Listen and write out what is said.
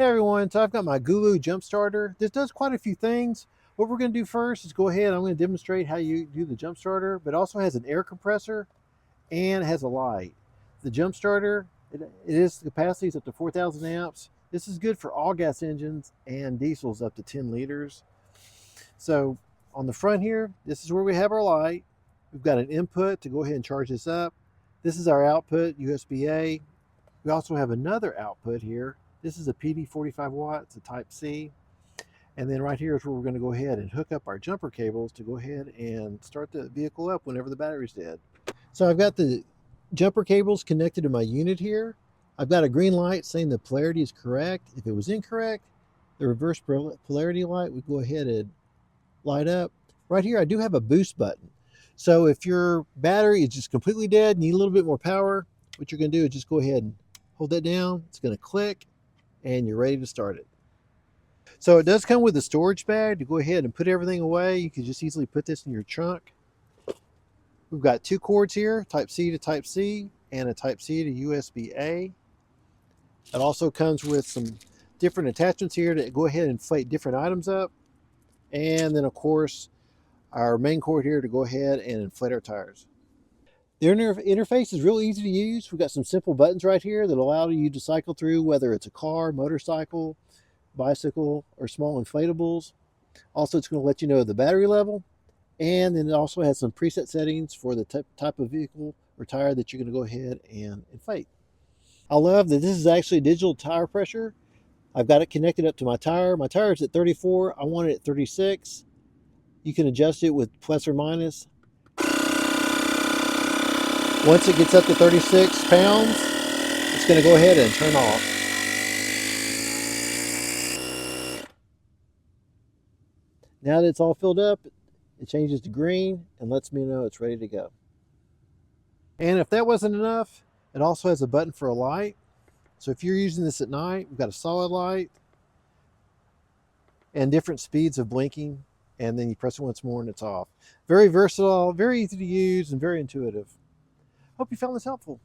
Hey everyone, so I've got my GOOLOO jump starter. This does quite a few things. What we're going to do first is go ahead, I'm going to demonstrate how you do the jump starter, but it also has an air compressor and has a light. The jump starter, the capacity is up to 4,000 amps. This is good for all gas engines and diesels up to 10 liters. So on the front here, this is where we have our light. We've got an input to go ahead and charge this up. This is our output, USB-A. We also have another output here. This is a PD 45 watts, a type C. And then right here is where we're going to go ahead and hook up our jumper cables to go ahead and start the vehicle up whenever the battery's dead. So I've got the jumper cables connected to my unit here. I've got a green light saying the polarity is correct. If it was incorrect, the reverse polarity light would go ahead and light up. Right here, I do have a boost button. So if your battery is just completely dead, need a little bit more power, what you're going to do is just go ahead and hold that down. It's going to click and you're ready to start it. So it does come with a storage bag to go ahead and put everything away. You can just easily put this in your trunk. We've got two cords here, type C to type C and a type C to USB-A. It also comes with some different attachments here to go ahead and inflate different items up. And then of course, our main cord here to go ahead and inflate our tires. The interface is real easy to use. We've got some simple buttons right here that allow you to cycle through whether it's a car, motorcycle, bicycle, or small inflatables. Also, it's going to let you know the battery level. And then it also has some preset settings for the type of vehicle or tire that you're going to go ahead and inflate. I love that this is actually digital tire pressure. I've got it connected up to my tire. My tire is at 34. I want it at 36. You can adjust it with plus or minus. Once it gets up to 36 pounds, it's going to go ahead and turn off. Now that it's all filled up, it changes to green and lets me know it's ready to go. And if that wasn't enough, it also has a button for a light. So if you're using this at night, we've got a solid light and different speeds of blinking, and then you press it once more and it's off. Very versatile, very easy to use, and very intuitive. Hope you found this helpful.